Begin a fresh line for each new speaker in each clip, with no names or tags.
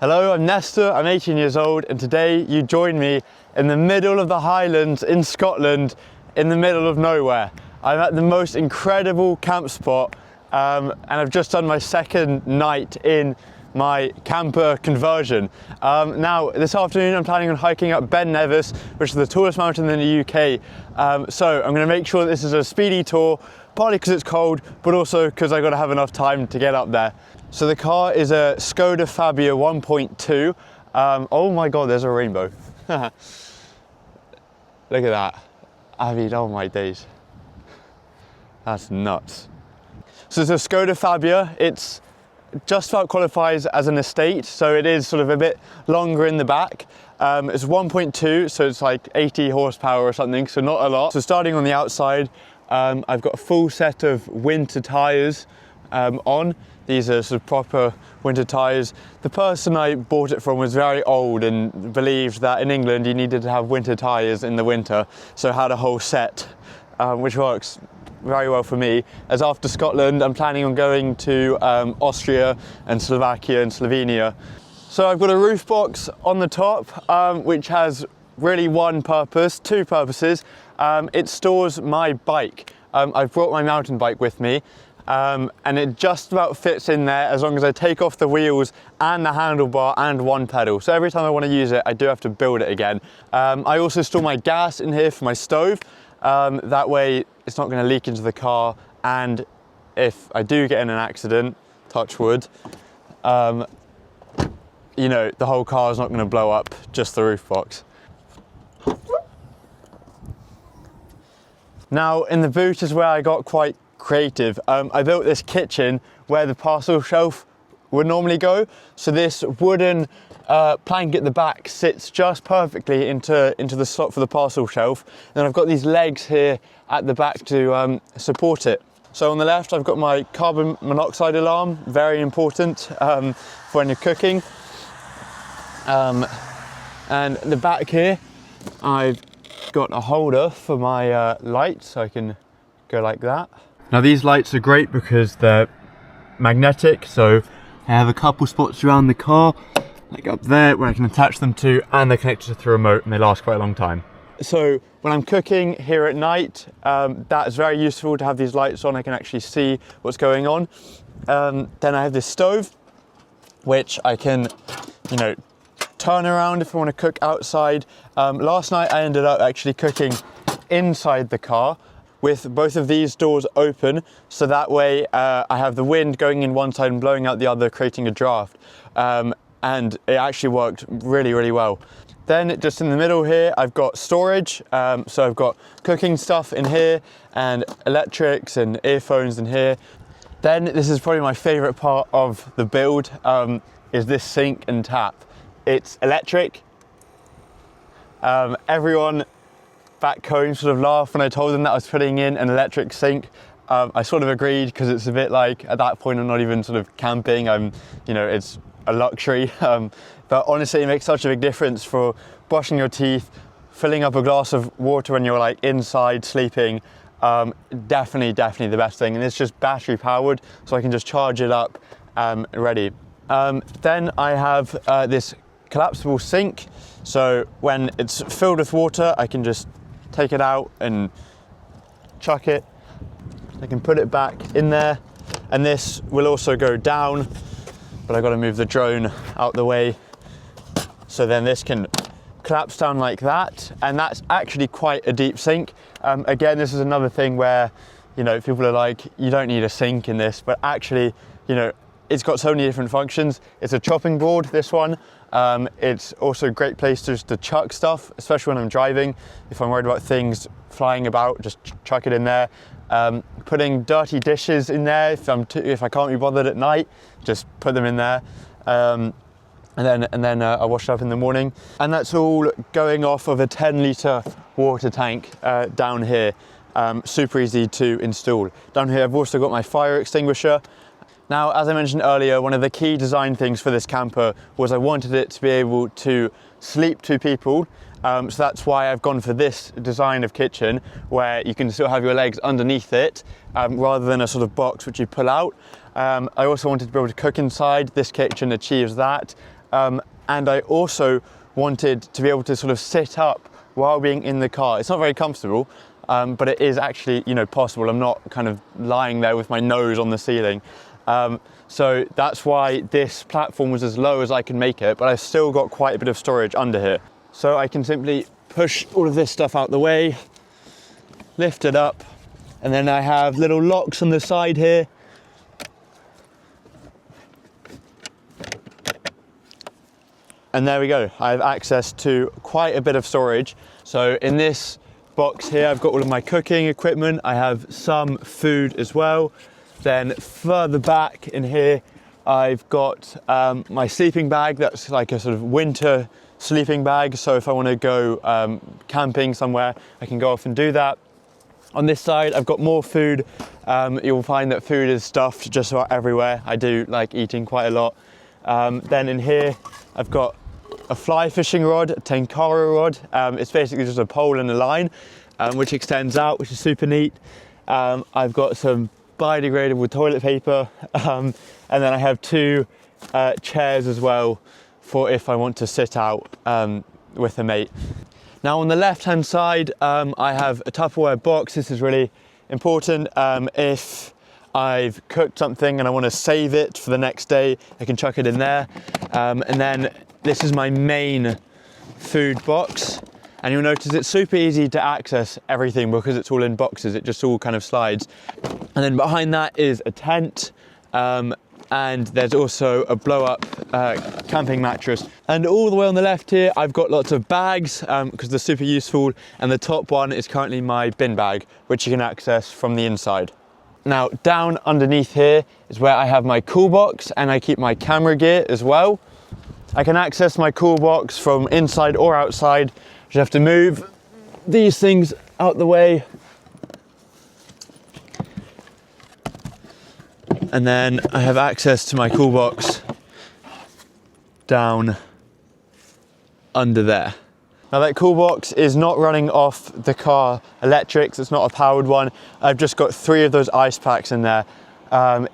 Hello, I'm Nestor, I'm 18 years old, and today you join me in the middle of the Highlands in Scotland, in the middle of nowhere. I'm at the most incredible camp spot, and I've just done my second night in my camper conversion. Now, this afternoon I'm planning on hiking up Ben Nevis, which is the tallest mountain in the UK. So I'm going to make sure that this is a speedy tour, partly because it's cold, but also because I've got to have enough time to get up there. So the car is a Skoda Fabia 1.2. Oh my God, there's a rainbow. Look at that. I mean, oh my days. That's nuts. So it's a Skoda Fabia. It's just about qualifies as an estate, so it is sort of a bit longer in the back. It's 1.2, so it's like 80 horsepower or something, so not a lot. So starting on the outside, I've got a full set of winter tyres on. These are sort of proper winter tyres. The person I bought it from was very old and believed that in England you needed to have winter tyres in the winter, so I had a whole set, which works very well for me, as after Scotland I'm planning on going to Austria and Slovakia and Slovenia. So I've got a roof box on the top, which has really two purposes. It stores my bike. I've brought my mountain bike with me, and it just about fits in there as long as I take off the wheels and the handlebar and one pedal. So every time I want to use it, I do have to build it again. I also store my gas in here for my stove. That way it's not going to leak into the car, and if I do get in an accident, touch wood, you know, the whole car is not going to blow up, just the roof box. Now in the boot is where I got quite creative. I built this kitchen where the parcel shelf would normally go, so this wooden plank at the back sits just perfectly into the slot for the parcel shelf. Then I've got these legs here at the back to support it. So on the left I've got my carbon monoxide alarm, very important for when you're cooking. And the back here I've got a holder for my lights, so I can go like that. Now these lights are great because they're magnetic, so I have a couple spots around the car, like up there, where I can attach them to, and they're connected to the remote, and they last quite a long time. So when I'm cooking here at night, that is very useful to have these lights on. I can actually see what's going on. Then I have this stove, which I can, you know, turn around if I want to cook outside. Last night I ended up actually cooking inside the car with both of these doors open, so that way I have the wind going in one side and blowing out the other, creating a draft. And it actually worked really, really well. Then just in the middle here, I've got storage. So I've got cooking stuff in here and electrics and earphones in here. Then this is probably my favorite part of the build, is this sink and tap. It's electric. Everyone back home sort of laughed when I told them that I was putting in an electric sink. I sort of agreed, because it's a bit like, at that point I'm not even sort of camping, you know, it's a luxury. But honestly, it makes such a big difference for brushing your teeth, filling up a glass of water when you're like inside sleeping. Definitely the best thing. And it's just battery powered, so I can just charge it up ready. Then I have this collapsible sink. So when it's filled with water, I can just take it out and chuck it. I can put it back in there, and this will also go down, but I've got to move the drone out the way. So then this can collapse down like that, and that's actually quite a deep sink. Again, this is another thing where, you know, people are like, you don't need a sink in this, but actually, you know, it's got so many different functions. It's a chopping board, this one. It's also a great place just to chuck stuff, especially when I'm driving. If I'm worried about things flying about, just chuck it in there. Putting dirty dishes in there, if I can't be bothered at night, just put them in there. And then I wash it up in the morning. And that's all going off of a 10-litre water tank down here. Super easy to install. Down here I've also got my fire extinguisher. Now, as I mentioned earlier, one of the key design things for this camper was I wanted it to be able to sleep two people. So that's why I've gone for this design of kitchen, where you can still have your legs underneath it, rather than a sort of box which you pull out. I also wanted to be able to cook inside. This kitchen achieves that. and I also wanted to be able to sort of sit up while being in the car. It's not very comfortable, but it is actually, you know, possible. I'm not kind of lying there with my nose on the ceiling. So that's why this platform was as low as I can make it, but I've still got quite a bit of storage under here. So I can simply push all of this stuff out the way, lift it up, and then I have little locks on the side here. And there we go, I have access to quite a bit of storage. So in this box here, I've got all of my cooking equipment. I have some food as well. Then further back in here, I've got my sleeping bag. That's like a sort of winter sleeping bag. So if I want to go camping somewhere, I can go off and do that. On this side, I've got more food. You'll find that food is stuffed just about everywhere. I do like eating quite a lot. Then in here, I've got a fly fishing rod, a tenkara rod. It's basically just a pole and a line, which extends out, which is super neat. I've got some biodegradable toilet paper, and then I have two chairs as well for if I want to sit out with a mate. Now on the left hand side, I have a Tupperware box. This is really important. If I've cooked something and I want to save it for the next day, I can chuck it in there. And then this is my main food box. And you'll notice it's super easy to access everything because it's all in boxes. It just all kind of slides. And then behind that is a tent. And there's also a blow-up camping mattress. And all the way on the left here, I've got lots of bags because they're super useful. And the top one is currently my bin bag, which you can access from the inside. Now, down underneath here is where I have my cool box and I keep my camera gear as well. I can access my cool box from inside or outside. Just have to move these things out the way. And then I have access to my cool box down under there. Now that cool box is not running off the car electrics, it's not a powered one. I've just got 3 of those ice packs in there.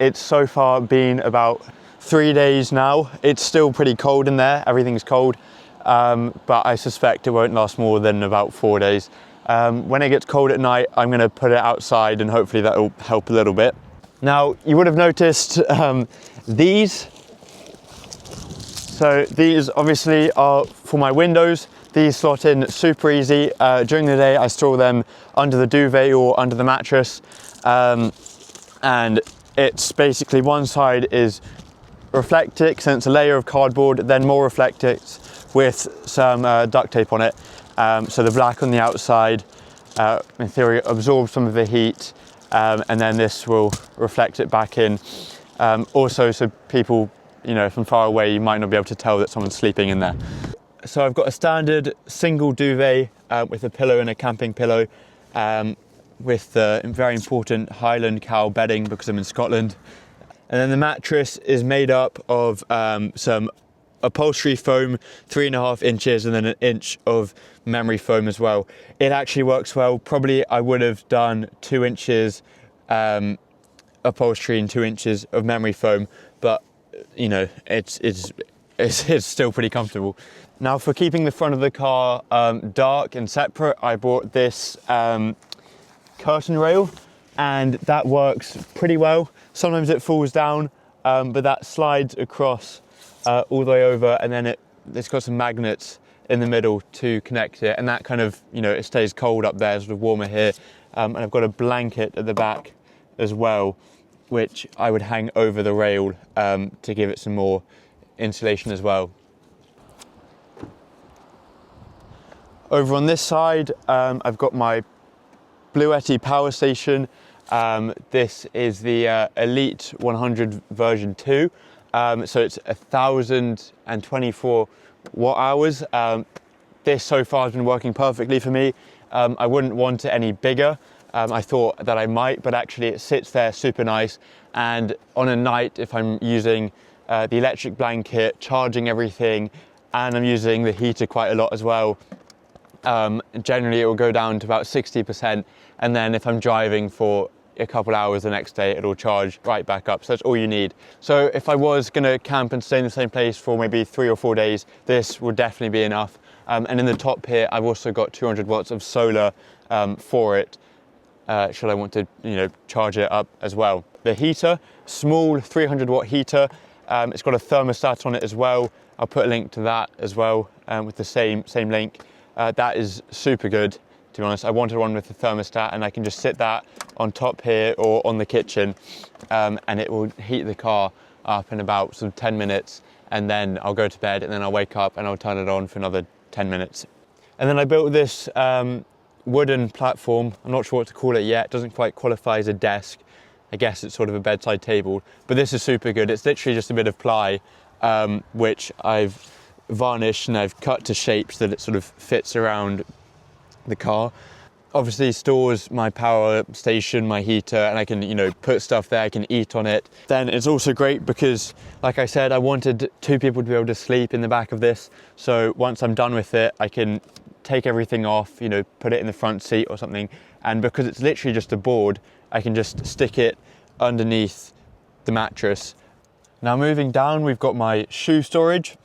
It's so far been about 3 days now. It's still pretty cold in there, everything's cold, but I suspect it won't last more than about 4 days. When it gets cold at night, I'm gonna put it outside and hopefully that will help a little bit. Now, you would have noticed these. So these obviously are for my windows. These slot in super easy. During the day, I store them under the duvet or under the mattress. And it's basically one side is Reflectix, and it's a layer of cardboard, then more Reflectix with some duct tape on it. So the black on the outside, in theory, absorbs some of the heat, and then this will reflect it back in. Also, so people, you know, from far away, you might not be able to tell that someone's sleeping in there. So I've got a standard single duvet with a pillow and a camping pillow with the very important Highland cow bedding because I'm in Scotland. And then the mattress is made up of some upholstery foam, 3.5 inches, and then 1 inch of memory foam as well. It actually works well. Probably I would have done 2 inches upholstery and 2 inches of memory foam, but you know, it's still pretty comfortable. Now for keeping the front of the car dark and separate, I bought this curtain rail, and that works pretty well. Sometimes it falls down, but that slides across all the way over, and then it's got some magnets in the middle to connect it, and that kind of, you know, it stays cold up there, sort of warmer here. And I've got a blanket at the back as well, which I would hang over the rail to give it some more insulation as well. Over on this side, I've got my Bluetti power station. This is the Elite 100 version 2. So it's 1,024 watt hours. This so far has been working perfectly for me. I wouldn't want it any bigger. I thought that I might, but actually it sits there super nice. And on a night, if I'm using the electric blanket, charging everything, and I'm using the heater quite a lot as well, generally it will go down to about 60%. And then if I'm driving for a couple hours the next day, it'll charge right back up. So that's all you need. So if I was gonna camp and stay in the same place for maybe 3 or 4 days, this would definitely be enough. And in the top here, I've also got 200 watts of solar for it, should I want to, charge it up as well. The heater, small 300 watt heater. It's got a thermostat on it as well. I'll put a link to that as well with the same link. That is super good, to be honest. I wanted one with the thermostat, and I can just sit that on top here or on the kitchen, and it will heat the car up in about sort of 10 minutes, and then I'll go to bed, and then I'll wake up and I'll turn it on for another 10 minutes. And then I built this wooden platform. I'm not sure what to call it yet. It doesn't quite qualify as a desk. I guess it's sort of a bedside table, but this is super good. It's literally just a bit of ply, which I've varnished and I've cut to shape so that it sort of fits around the car. Obviously stores my power station, my heater, and I can, put stuff there, I can eat on it. Then it's also great because, like I said, I wanted 2 people to be able to sleep in the back of this. So once I'm done with it, I can take everything off, put it in the front seat or something. And because it's literally just a board, I can just stick it underneath the mattress. Now moving down, we've got my shoe storage.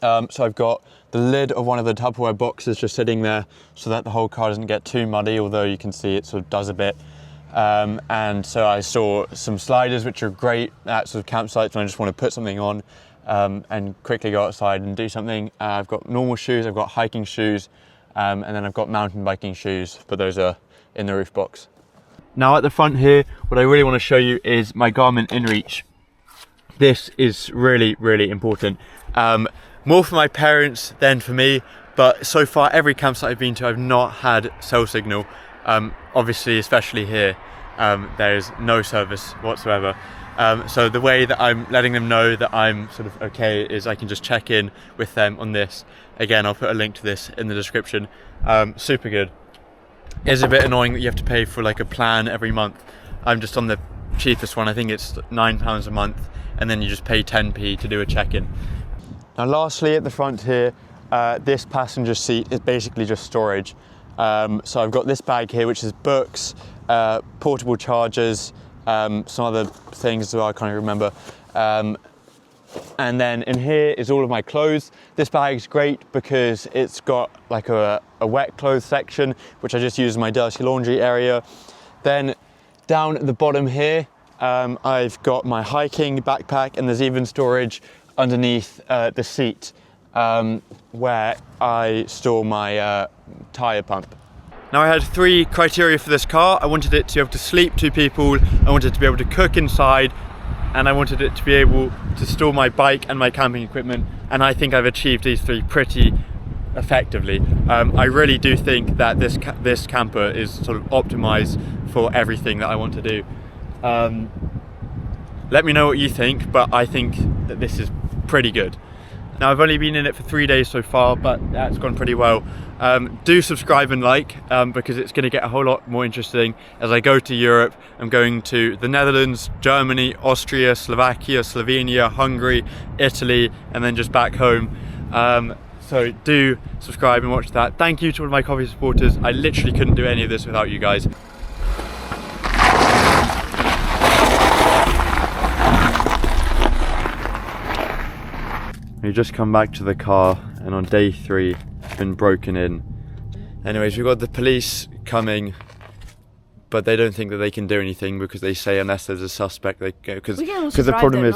So I've got the lid of one of the Tupperware boxes just sitting there so that the whole car doesn't get too muddy, although you can see it sort of does a bit. And so I store some sliders, which are great at sort of campsites when I just want to put something on and quickly go outside and do something. I've got normal shoes, I've got hiking shoes, and then I've got mountain biking shoes, but those are in the roof box. Now at the front here, what I really want to show you is my Garmin InReach. This is really, really important. More for my parents than for me, but so far every campsite I've been to, I've not had cell signal. Obviously, especially here, there's no service whatsoever. So the way that I'm letting them know that I'm sort of okay is I can just check in with them on this. Again, I'll put a link to this in the description. Super good. It's a bit annoying that you have to pay for like a plan every month. I'm just on the cheapest one. I think it's £9 a month, and then you just pay 10p to do a check-in. Now lastly, at the front here, this passenger seat is basically just storage. So I've got this bag here, which is books, portable chargers, some other things as well, I can't even remember. And then in here is all of my clothes. This bag's great because it's got like a wet clothes section, which I just use in my dirty laundry area. Then down at the bottom here, I've got my hiking backpack, and there's even storage underneath the seat where I store my tyre pump. Now I had 3 criteria for this car. I wanted it to be able to sleep 2 people, I wanted it to be able to cook inside, and I wanted it to be able to store my bike and my camping equipment, and I think I've achieved these 3 pretty effectively. I really do think that this camper is sort of optimized for everything that I want to do. Let me know what you think, but I think that this is pretty good. Now I've only been in it for 3 days so far, but that's gone pretty well. Do subscribe and like, because it's going to get a whole lot more interesting as I go to Europe. I'm going to the Netherlands, Germany, Austria, Slovakia, Slovenia, Hungary, Italy, and then just back home. So do subscribe and watch that. Thank you to all of my coffee supporters. I literally couldn't do any of this without you guys. We just come back to the car, and on day 3 it's been broken in. Anyways, we've got the police coming, but they don't think that they can do anything because they say unless there's a suspect they go, because the problem is,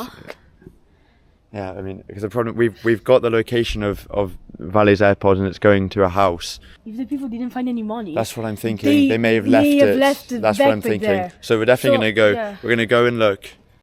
yeah, I mean, because the problem, we've got the location of Valley's AirPods, and it's going to a house. If the people didn't find any money, that's what I'm thinking. They may have left it. That's what I'm thinking. There. So we're definitely gonna go. Yeah. We're gonna go and look.